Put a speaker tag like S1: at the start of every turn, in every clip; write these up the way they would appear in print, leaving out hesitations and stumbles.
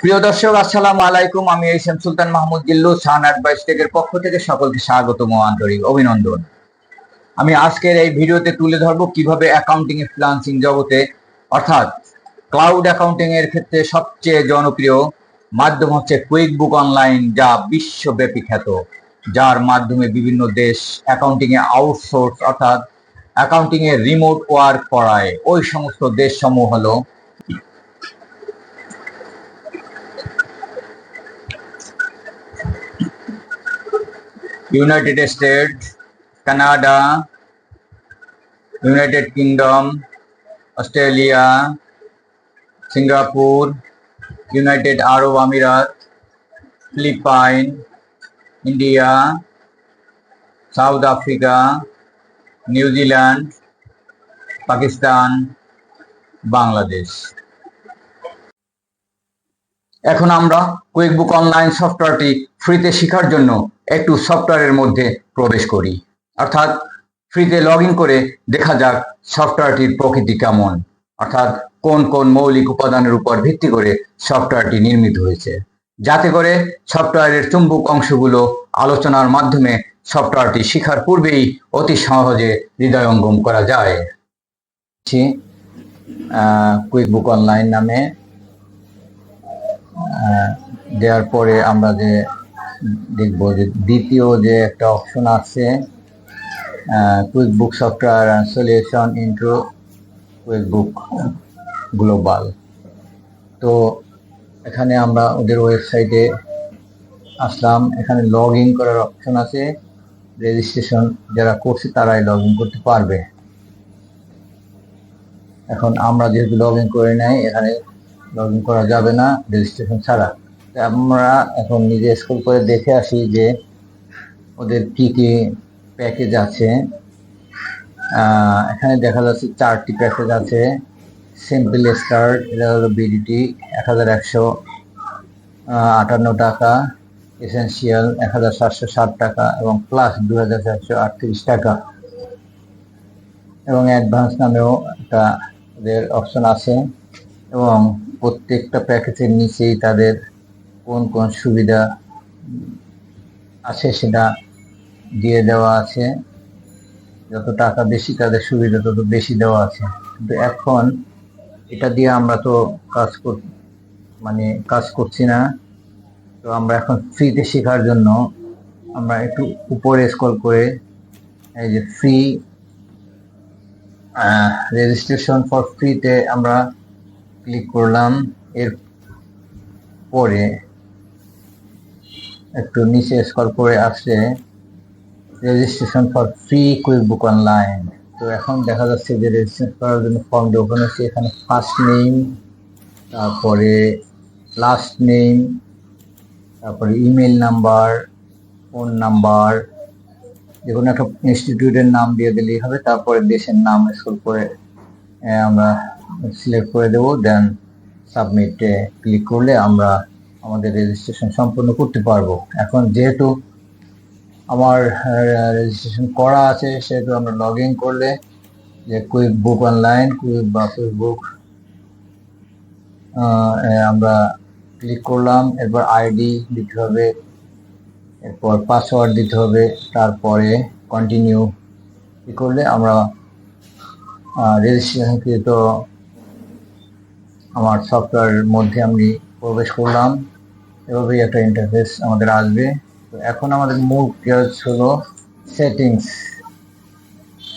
S1: প্রিয় দর্শক, আসসালামু আলাইকুম। আমি এইচ.এম সুলতান মাহমুদ জিল্লু সান অ্যাডভাইস টেকের পক্ষ থেকে সকলকে স্বাগতম ও আন্তরিক অভিনন্দন। আমি আজকের এই ভিডিওতে তুলে ধরবো কিভাবে অ্যাকাউন্টিং এ ফ্রিল্যান্সিং জগতে অর্থাৎ ক্লাউড অ্যাকাউন্টিং এর ক্ষেত্রে সবচেয়ে জনপ্রিয় মাধ্যম হচ্ছে কুইকবুক অনলাইন, যা বিশ্বব্যাপী খ্যাত, যার মাধ্যমে বিভিন্ন দেশ অ্যাকাউন্টিং এ আউটসোর্স অর্থাৎ অ্যাকাউন্টিং এ রিমোট ওয়ার্ক করায়। ওই সমস্ত দেশসমূহ হলো United States, Canada, United Kingdom, Australia, Singapore, United Arab আমিরাত, Philippine, India, South Africa, New Zealand, Pakistan, Bangladesh. এখন আমরা কুইকবুক অনলাইন সফটওয়্যারটি ফ্রিতে শেখার জন্য একটু সফটওয়্যারের মধ্যে প্রবেশ করি, অর্থাৎ ফ্রিতে লগ ইন করে দেখা যাক সফটওয়্যারটির প্রকৃতি কেমন, অর্থাৎ কোন কোন মৌলিক উপাদানের উপর ভিত্তি করে সফটওয়্যারটি নির্মিত হয়েছে, যাতে করে সফটওয়্যারের চুম্বক অংশগুলো আলোচনার মাধ্যমে সফটওয়্যারটি শেখার পূর্বেই অতি সহজে হৃদয়ঙ্গম করা যায়। কুইকবুক অনলাইন নামে দেওয়ার পরে আমরা যে দেখব যে দ্বিতীয় যে একটা অপশন আছে, QuickBook software and solution into QuickBook global. তো এখানে আমরা ওদের ওয়েবসাইটে আসলাম। এখানে লগ ইন করার অপশন আছে, রেজিস্ট্রেশন যারা করছে তারাই লগ ইন করতে পারবে। এখন আমরা যেহেতু লগ ইন করে নাই, এখানে লগ ইন করা যাবে না রেজিস্ট্রেশন ছাড়া। আমরা এখন নিজে স্ক্রল করে দেখে আসি যে ওদের কি কি প্যাকেজ আছে। এখানে দেখা যাচ্ছে 4টি প্যাকেজ আছে। সিম্পল স্টার্ট, এটা হলো বিডিটি 1158 টাকা, এসেনশিয়াল 1760 টাকা এবং প্লাস 2438 টাকা, এবং অ্যাডভান্স নামেও একটা ওদের অপশন আছে। এবং প্রত্যেকটা প্যাকেজের নিচেই তাদের কোন কোন সুবিধা আছে সেটা দিয়ে দেওয়া আছে। যত টাকা বেশি তাদের সুবিধা তত বেশি দেওয়া আছে। কিন্তু এখন এটা দিয়ে আমরা তো কাজ করছি না। তো আমরা এখন ফ্রিতে শেখার জন্য আমরা একটু উপরে স্ক্রল করে এই যে ফ্রি রেজিস্ট্রেশন ফর ফ্রিতে আমরা ক্লিক করলাম। এর পরে একটু নিচে স্ক্রল করে আসলে registration for free QuickBook online. তো এখন দেখা যাচ্ছে যে রেজিস্ট্রেশন করার জন্য ফর্মটি ওপেন হচ্ছে। এখানে ফার্স্ট নেম, তারপরে লাস্ট নেম, তারপরে ইমেল নাম্বার, ফোন নাম্বার, যে কোনো একটা ইনস্টিটিউটের নাম দিয়ে দিলেই হবে। তারপরে দেশের নাম স্ক্রল করে আমরা সিলেক্ট করে দেবো। দেন সাবমিটে ক্লিক করলে আমরা আমাদের রেজিস্ট্রেশন সম্পূর্ণ করতে পারবো। এখন যেহেতু আমার রেজিস্ট্রেশন করা আছে, সেহেতু আমরা লগ ইন করলে যে কুইকবুক অনলাইন কুইকবুক আমরা ক্লিক করলাম। এরপর আইডি দিতে হবে, এরপর পাসওয়ার্ড দিতে হবে, তারপরে কন্টিনিউ করলে আমরা রেজিস্ট্রেশনকৃত আমার সফটওয়্যারের মধ্যে আমি প্রবেশ করলাম। এভাবেই একটা ইন্টারফেস আমাদের আসবে। তো এখন আমাদের মূল কাজ হলো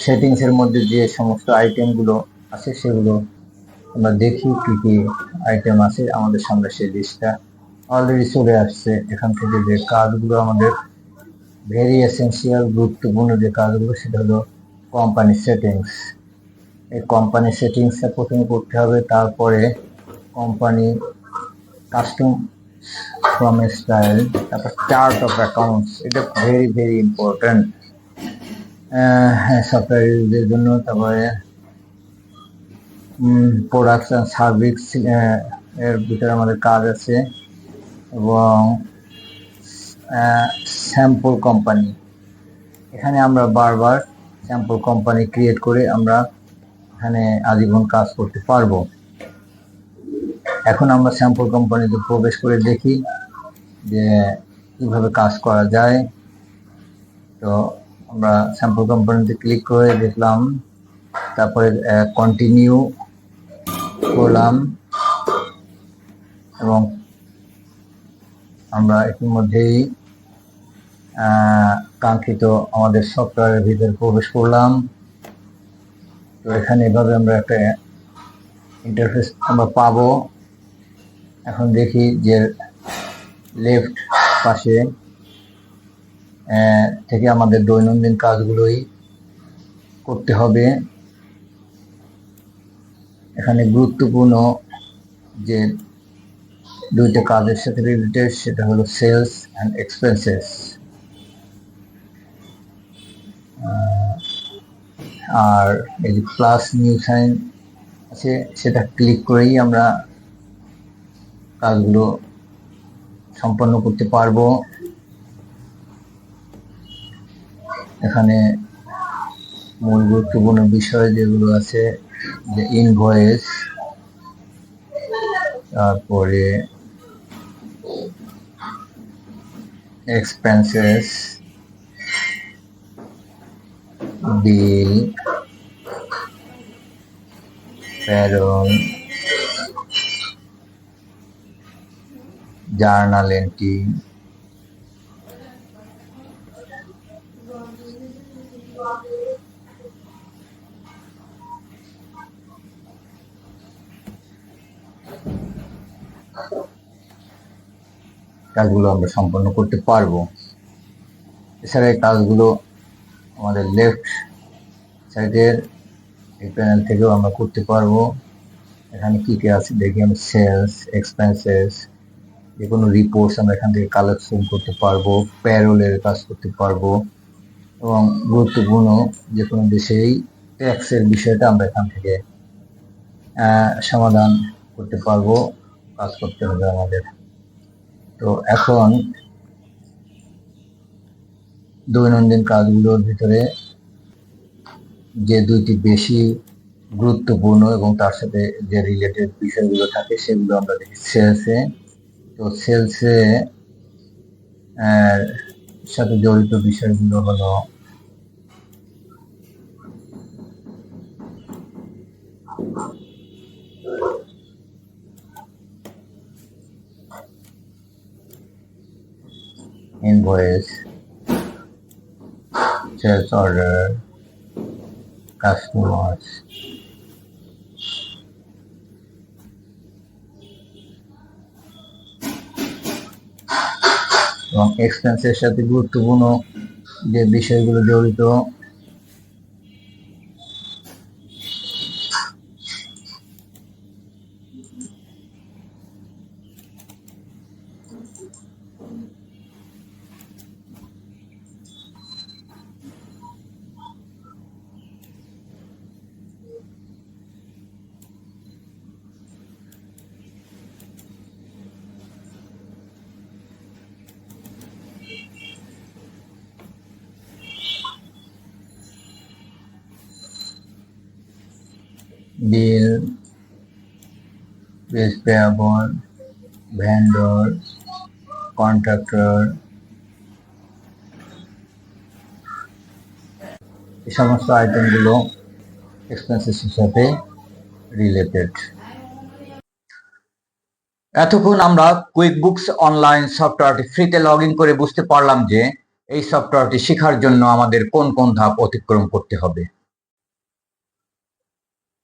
S1: সেটিংসের মধ্যে যে সমস্ত আইটেমগুলো আছে সেগুলো আমরা দেখি কি কি আইটেম আছে। আমাদের সামনে সেই লিস্টটা অলরেডি চলে আসছে। এখান থেকে যে কাজগুলো আমাদের ভেরি এসেন্সিয়াল, গুরুত্বপূর্ণ যে কাজগুলো, সেটা হলো কোম্পানি সেটিংস। এই কোম্পানি সেটিংসটা প্রথমে করতে হবে। তারপরে কোম্পানি কাস্টম ফ্রম স্টাইল, তারপর চার্ট অফ অ্যাকাউন্টস, এটা ভেরি ভেরি ইম্পর্টেন্ট সফটওয়্যার ইউজের জন্য। তারপরে প্রোডাক্টস অ্যান্ড সার্ভিস এর ভিতরে আমাদের কাজ আছে, এবং স্যাম্পল কোম্পানি, এখানে আমরা বারবার স্যাম্পল কোম্পানি ক্রিয়েট করে আমরা এখানে আজীবন কাজ করতে পারবো। এখন আমরা স্যাম্পল কোম্পানিতে প্রবেশ করে দেখি যে কিভাবে কাজ করা যায়। তো আমরা স্যাম্পল কোম্পানিতে ক্লিক করে দেখলাম, তারপরে কন্টিনিউ করলাম এবং আমরা ইতিমধ্যেই কাঙ্ক্ষিত আমাদের সফটওয়্যারের ভিতরে প্রবেশ করলাম। তো এখানে এভাবে আমরা একটা ইন্টারফেস আমরা পাবো। এখন দেখি যে লেফট পাশে থেকে আমাদের দৈনন্দিন কাজগুলোই করতে হবে। এখানে গুরুত্বপূর্ণ যে দুইটা কাজের সাথে রিলেটেড, সেটা হলো সেলস অ্যান্ড এক্সপেন্সেস। আর এই যে প্লাস নিউ সাইন আছে, সেটা ক্লিক করেই আমরা কাজগুলো সম্পন্ন করতে পারবো। এখানে মূল গুরুত্বপূর্ণ বিষয় যেগুলো আছে, যে ইনভয়েস, তারপরে এক্সপেন্সেস, বিল, প্যারোল, জার্নাল এন্ট্রি, কাজগুলো আমরা সম্পন্ন করতে পারবো। এছাড়া এই কাজগুলো আমাদের লেফট সাইডের এই প্যানেল থেকেও আমরা করতে পারবো। এখানে কি কি আছে দেখি আমি। সেলস, এক্সপেন্সেস, যে কোনো রিপোর্টস আমরা এখান থেকে কালেকশন করতে পারবো, প্যারোলের কাজ করতে পারবো, এবং গুরুত্বপূর্ণ যে কোনো দেশেই ট্যাক্সের বিষয়টা আমরা এখান থেকে সমাধান করতে পারবো। কাজ করতে হবে আমাদের। তো এখন দৈনন্দিন কাজগুলোর ভিতরে যে দুইটি বেশি গুরুত্বপূর্ণ এবং তার সাথে যে রিলেটেড বিষয়গুলো থাকে সেগুলো আমরা দেখি সেলসে। তো সেলসে সাথে জড়িত বিষয়গুলো হলো ইনভয়েস, সেলস অর্ডার, কাস্টমার্স, এবং এক্সপেন্সের সাথে গুরুত্বপূর্ণ যে বিষয়গুলো জড়িত বিল, বিল পেয়াবল, ভেন্ডর, কন্ট্রাক্টর, এই সমস্ত আইটেমগুলো এক্সপেন্সেসের সাথে রিলেটেড। এতক্ষণ আমরা কুইক বুকস অনলাইন সফটওয়্যারটি ফ্রিতে লগ ইন করে বুঝতে পারলাম যে এই সফটওয়্যারটি শেখার জন্য আমাদের কোন কোন ধাপ অতিক্রম করতে হবে।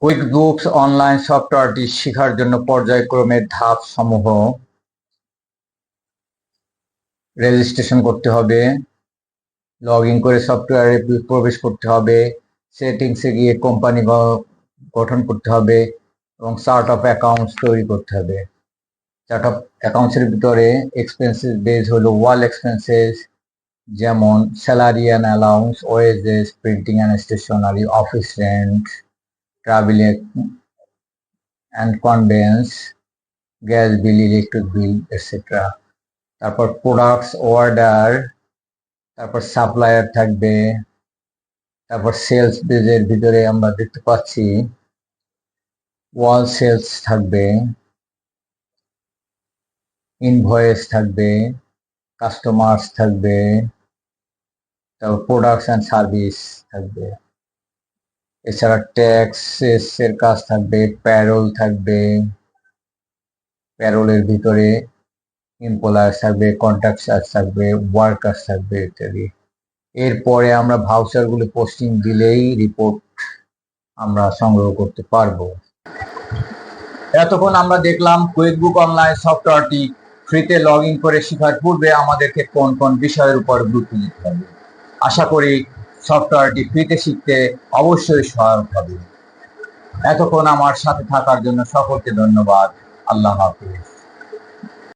S1: কুইক বুকস অনলাইন সফটওয়্যারটি শেখার জন্য পর্যায়ক্রমের ধাপ সমূহ: রেজিস্ট্রেশন করতে হবে, লগ ইন করে সফটওয়্যারে প্রবেশ করতে হবে, সেটিংসে গিয়ে কোম্পানি গঠন করতে হবে এবং চার্ট অফ অ্যাকাউন্টস তৈরি করতে হবে। চার্ট অফ অ্যাকাউন্টসের ভিতরে এক্সপেন্সেস বেজ হলো ওয়াল এক্সপেন্সেস, যেমন salary and allowance, wages, printing and stationery, office rent, travel and conveyance, gas bill, electric bill, etcetera. তারপর প্রোডাক্টস অর্ডার, তারপর সাপ্লায়ার থাকবে, তারপর সেলস বেজের ভিতরে আমরা দেখতে পাচ্ছি ওয়াল সেলস থাকবে, ইনভয়েস থাকবে, কাস্টমার্স থাকবে, তারপর প্রোডাক্টস অ্যান্ড সার্ভিস থাকবে, এছাড়া ট্যাক্সেস এর কাজ থাকবে, প্যারোল থাকবে, প্যারোলের ভিতরে এমপ্লয়ার্স থাকবে, কন্ট্রাক্টার্স থাকবে, ওয়ার্কার্স থাকবে ইত্যাদি। এরপরে আমরা ভাউচারগুলো পোস্টিং দিলেই রিপোর্ট আমরা সংগ্রহ করতে পারবো। এতক্ষণ আমরা দেখলাম কুইকবুক অনলাইন সফটওয়্যারটি ফ্রিতে লগ ইন করে শেখার পূর্বে আমাদেরকে কোন কোন বিষয়ের উপর গুরুত্ব দিতে হবে। আশা করি সফটওয়্যারটি ফ্রিতে শিখতে অবশ্যই সহায়ক হবে। এতক্ষণ আমার সাথে থাকার জন্য সকলকে ধন্যবাদ। আল্লাহ হাফিজ।